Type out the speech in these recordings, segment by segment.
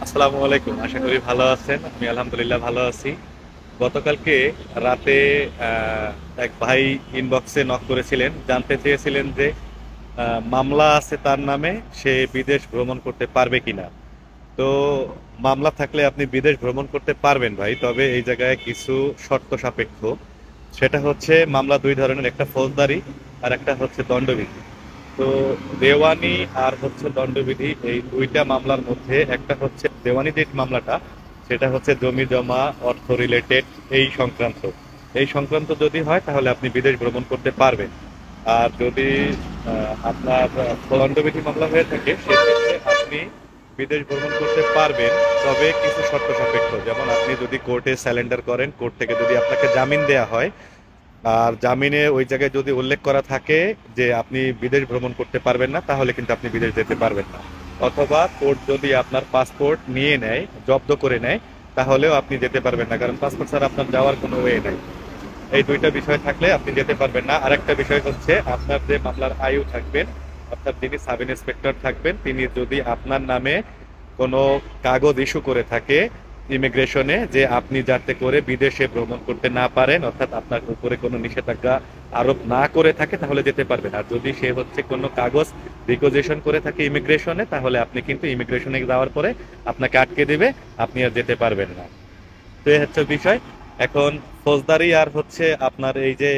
আসসালামু আলাইকুম। আশা করি ভালো আছেন। আমি আলহামদুলিল্লাহ ভালো আছি। গতকালকে রাতে আহ, এক ভাই ইনবক্সে নক করেছিলেন, জানতে চেয়েছিলেন যে মামলা আছে তার নামে, সে বিদেশ ভ্রমণ করতে পারবে কিনা। তো মামলা থাকলে আপনি বিদেশ ভ্রমণ করতে পারবেন ভাই, তবে এই জায়গায় কিছু শর্ত সাপেক্ষ। সেটা হচ্ছে মামলা দুই ধরনের, একটা ফৌজদারি আর একটা হচ্ছে দণ্ডবিধি। তো দেওয়ানি আর হচ্ছে দণ্ডবিধি, এই দুইটা মামলার মধ্যে একটা হচ্ছে দেওয়ানি, যে মামলাটা সেটা হচ্ছে জমি জমা, অর্থ রিলেটেড, এই সংক্রান্ত যদি হয় তাহলে আপনি বিদেশ ভ্রমণ করতে পারবেন। আর যদি আপনার দণ্ডবিধি মামলা হয়ে থাকে সেক্ষেত্রে আপনি বিদেশ ভ্রমণ করতে পারবেন, তবে কিছু শর্ত সাপেক্ষ। যেমন আপনি যদি কোর্টে স্যালেন্ডার করেন, কোর্ট থেকে যদি আপনাকে জামিন দেয়া হয়, আর জামিনে ওই জায়গায় যদি উল্লেখ করা থাকে যে আপনি বিদেশ ভ্রমণ করতে পারবেন না, তাহলে কিন্তু আপনি বিদেশ যেতে পারবেন না। অথবা কোর্ট যদি আপনার পাসপোর্ট নিয়ে নেয়, জব্দ করে নেয়, তাহলেও আপনি যেতে পারবেন না, কারণ পাসপোর্ট ছাড়া আপনার যাওয়ার কোনো ওয়ে নাই। এই দুইটা বিষয় থাকলে আপনি যেতে পারবেন না। আরেকটা বিষয় হচ্ছে আপনার যে মামলার আয়ু থাকবেন, অর্থাৎ যিনি সাব ইন্সপেক্টর থাকবেন, তিনি যদি আপনার নামে কোনো কাগজ ইস্যু করে থাকে ইমিগ্রেশনে, যে আপনি যাতে করে বিদেশে ভ্রমণ করতে না পারেন, অর্থাৎ আপনার উপরে কোনো নিষেধাজ্ঞা আরোপ না করে থাকে, তাহলে যেতে পারবেন। আর যদি সে হচ্ছে কোনো কাগজ রিকোজিশন করে থাকে ইমিগ্রেশনে, তাহলে আপনি কিন্তু ইমিগ্রেশনে যাওয়ার পরে আপনাকে আটকে দেবে, আপনি আর যেতে পারবেন না। তো এই হচ্ছে বিষয়। এখন ফৌজদারি আর হচ্ছে আপনার এই যে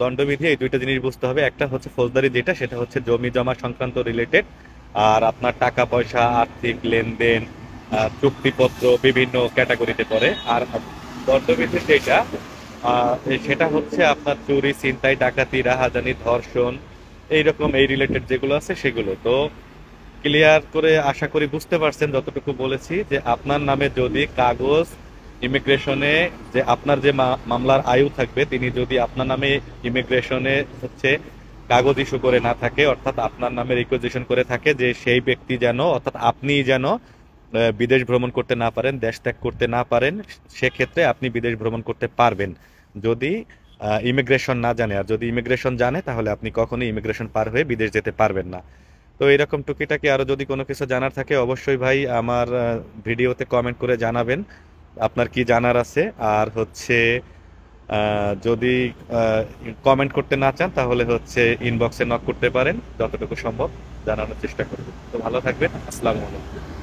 দণ্ডবিধি, এই দুইটা জিনিস বুঝতে হবে। একটা হচ্ছে ফৌজদারি, যেটা সেটা হচ্ছে জমি জমা সংক্রান্ত রিলেটেড, আর আপনার টাকা পয়সা, আর্থিক লেনদেন, চুক্তিপত্র বিভিন্ন ক্যাটাগরিতে পড়ে। আর দণ্ডবিধি যেটা সেটা হচ্ছে আপনার চুরি, ছিনতাই, ডাকাতি, রাহাজানি, ধর্ষণ, এইরকম এই রিলেটেড যেগুলো আছে সেগুলো। তো ক্লিয়ার করে আশা করি বুঝতে পারছেন যতটুকু বলেছি, যে আপনার নামে যদি কাগজ ইমিগ্রেশনে, যে আপনার যে মামলার আয়ু থাকবে, তিনি যদি আপনার নামে ইমিগ্রেশনে হচ্ছে কাগজ ইস্যু করে না থাকে, অর্থাৎ আপনার নামে রিকোয়েজিশন করে থাকে যে সেই ব্যক্তি যেন, অর্থাৎ আপনি যেন বিদেশ ভ্রমণ করতে না পারেন, দেশ ত্যাগ করতে না পারেন, সেক্ষেত্রে আপনি বিদেশ ভ্রমণ করতে পারবেন। যদি ইমিগ্রেশন না জানে, আর যদি ইমিগ্রেশন জানে তাহলে আপনি কখনোই ইমিগ্রেশন পার হয়ে বিদেশ যেতে পারবেন না। তো এরকম টুকিটাকি আরো যদি কোনো কিছু জানার থাকে, অবশ্যই ভাই আমার ভিডিওতে কমেন্ট করে জানাবেন আপনার কি জানার আছে। আর হচ্ছে যদি কমেন্ট করতে না চান তাহলে হচ্ছে ইনবক্সে নক করতে পারেন, যতটুকু সম্ভব জানানোর চেষ্টা করব। তো ভালো থাকবেন। আসসালামু আলাইকুম।